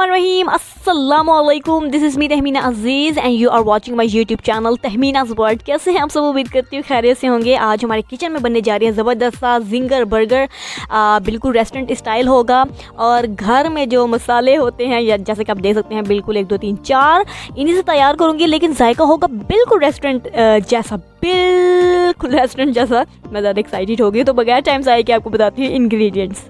बिस्मिल्लाहिर्रहमानिर्रहीम अस्सलामुअलैकुम, this is me Tahmina Aziz and you are watching my YouTube channel Tahmina's world. कैसे हैं आप सब? उम्मीद करती हूँ खैरियत से होंगे। आज हमारे किचन में बनने जा रही है ज़बरदस्त सा जिंगर बर्गर। बिल्कुल रेस्टोरेंट स्टाइल होगा और घर में जो मसाले होते हैं या जैसे कि आप देख सकते हैं बिल्कुल 1 2 3 4 इन्हीं से तैयार करूँगी, लेकिन जायका होगा बिल्कुल रेस्टोरेंट जैसा, बिल्कुल रेस्टोरेंट जैसा। मैं ज़्यादा एक्साइटेड हो गई, तो बगैर टाइम से आए कि आपको बताती हूँ इंग्रेडिएंट्स।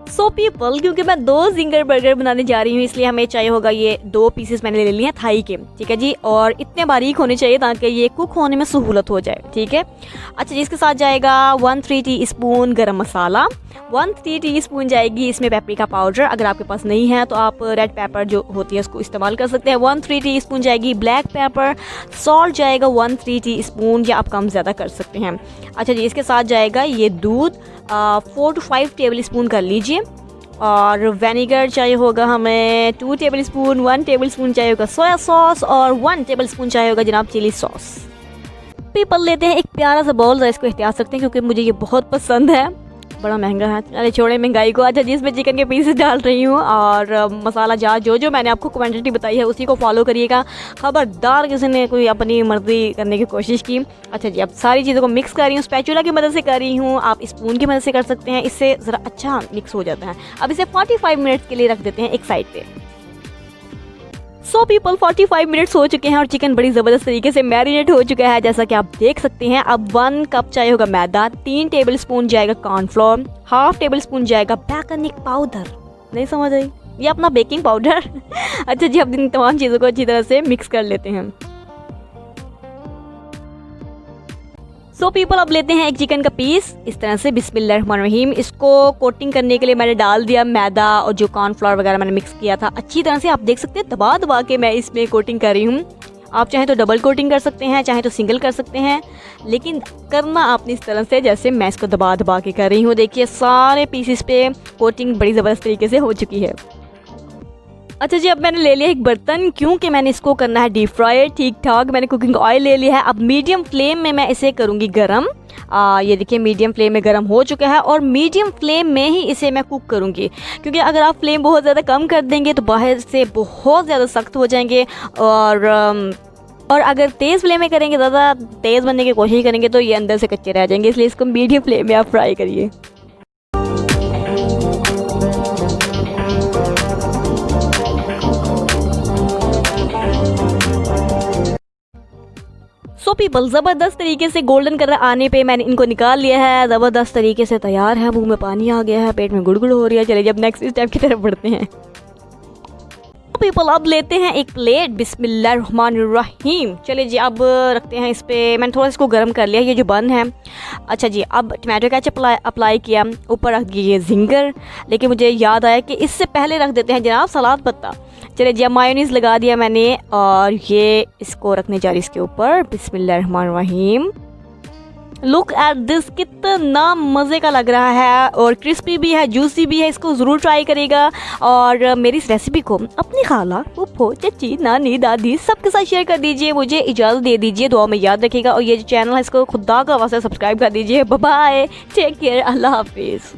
सो पीपल, क्योंकि मैं 2 जिंगर बर्गर बनाने जा रही हूँ इसलिए हमें चाहिए होगा ये 2 पीसेस मैंने ले लिए हैं थाई के, ठीक है जी। और इतने बारीक होने चाहिए ताकि ये कुक होने में सहूलत हो जाए, ठीक है। अच्छा जी, इसके साथ जाएगा 1-3 टीस्पून गरम मसाला, 1-3 टीस्पून जाएगी इसमें पेपरिका पाउडर। अगर आपके पास नहीं है तो आप रेड पेपर जो होती है उसको इस्तेमाल कर सकते हैं। 1-3 टीस्पून जाएगी ब्लैक पेपर, सॉल्ट जाएगा 1-3 टीस्पून या आप कम ज़्यादा कर सकते हैं। अच्छा जी, इसके साथ जाएगा ये दूध 4 to 5 टेबल स्पून कर लीजिए। और विनेगर चाहिए होगा हमें 2 टेबल स्पून, 1 टेबल स्पून चाहिए होगा सोया सॉस और 1 टेबल स्पून चाहिए होगा जनाब चिली सॉस। पीपल लेते हैं एक प्यारा सा बाउल, इसको एहतियात सकते हैं क्योंकि मुझे ये बहुत पसंद है, बड़ा महंगा है। अरे छोड़े महंगाई को। अच्छा जी, इसमें चिकन के पीसेस डाल रही हूँ और मसाला जार जो मैंने आपको क्वांटिटी बताई है उसी को फॉलो करिएगा। खबरदार किसी ने कोई अपनी मर्जी करने की कोशिश की। अच्छा जी, अब सारी चीज़ों को मिक्स कर रही हूँ, स्पैचुला की मदद से कर रही हूँ, आप स्पून की मदद से कर सकते हैं, इससे ज़रा अच्छा मिक्स हो जाता है। अब इसे 45 मिनट्स के लिए रख देते हैं एक साइड पे। सो पीपल 45 मिनट्स हो चुके हैं और चिकन बड़ी ज़बरदस्त तरीके से मैरिनेट हो चुका है जैसा कि आप देख सकते हैं। अब 1 कप चाहिए होगा मैदा, 3 टेबल स्पून जाएगा कॉर्नफ्लोर, 1/2 टेबल स्पून जाएगा बेकिंग पाउडर, नहीं समझ आई, ये अपना बेकिंग पाउडर। अच्छा जी, अब इन तमाम चीज़ों को अच्छी तरह से मिक्स कर लेते हैं। सो पीपल, अब लेते हैं एक चिकन का पीस इस तरह से, बिस्मिल्लाहिर्रहमानिर्रहीम। इसको कोटिंग करने के लिए मैंने डाल दिया मैदा और जो कॉर्नफ्लोर वगैरह मैंने मिक्स किया था अच्छी तरह से। आप देख सकते हैं दबा दबा के मैं इसमें कोटिंग कर रही हूँ। आप चाहें तो डबल कोटिंग कर सकते हैं, चाहे तो सिंगल कर सकते हैं, लेकिन करना आपने इस तरह से जैसे मैं इसको दबा दबा के कर रही हूँ। देखिए सारे पीसेस पे कोटिंग बड़ी ज़बरदस्त तरीके से हो चुकी है। अच्छा जी, अब मैंने ले लिया एक बर्तन क्योंकि मैंने इसको करना है डीप फ्राई ठीक ठाक। मैंने कुकिंग ऑयल ले लिया है। अब मीडियम फ्लेम में मैं इसे करूँगी गरम। ये देखिए मीडियम फ्लेम में गरम हो चुका है और मीडियम फ्लेम में ही इसे मैं कुक करूँगी, क्योंकि अगर आप फ्लेम बहुत ज़्यादा कम कर देंगे तो बाहर से बहुत ज़्यादा सख्त हो जाएंगे और अगर तेज़ फ्लेम में करेंगे, ज़्यादा तेज़ बनने की कोशिश करेंगे तो ये अंदर से कच्चे रह जाएंगे, इसलिए इसको मीडियम फ्लेम में आप फ्राई करिए। सो पीपल, ज़बरदस्त तरीके से गोल्डन कलर आने पे मैंने इनको निकाल लिया है, ज़बरदस्त तरीके से तैयार है। मुंह में पानी आ गया है, पेट में गुड़गुड़ हो रही है। चलिए अब नेक्स्ट स्टेप की तरफ बढ़ते हैं। पीपल, अब लेते हैं एक प्लेट, बिस्मिल्लाहिर्रहमानिर्रहीम। चलिए जी, अब रखते हैं इस पे। मैंने थोड़ा इसको गर्म कर लिया, ये जो बन है। अच्छा जी, अब टमाटो केचप अप्लाई किया, ऊपर रख दीजिए जिंगर, लेकिन मुझे याद आया कि इससे पहले रख देते हैं जनाब सलाद पत्ता। चलिए जी, अब मायोनीज़ लगा दिया मैंने और ये इसको रखने जा रही इसके ऊपर, बिस्मिल्लाहिर्रहमानिर्रहीम। लुक एट दिस, कितना मज़े का लग रहा है और क्रिस्पी भी है, जूसी भी है। इसको ज़रूर ट्राई करिएगा और मेरी इस रेसिपी को अपनी खाला, फूफो, चची, नानी, दादी सबके साथ शेयर कर दीजिए। मुझे इजाज़त दे दीजिए, दुआ में याद रखिएगा और ये जो चैनल है इसको खुदा का वास्ता सब्सक्राइब कर दीजिए। बाय बाय, टेक केयर, अल्लाह हाफिज़।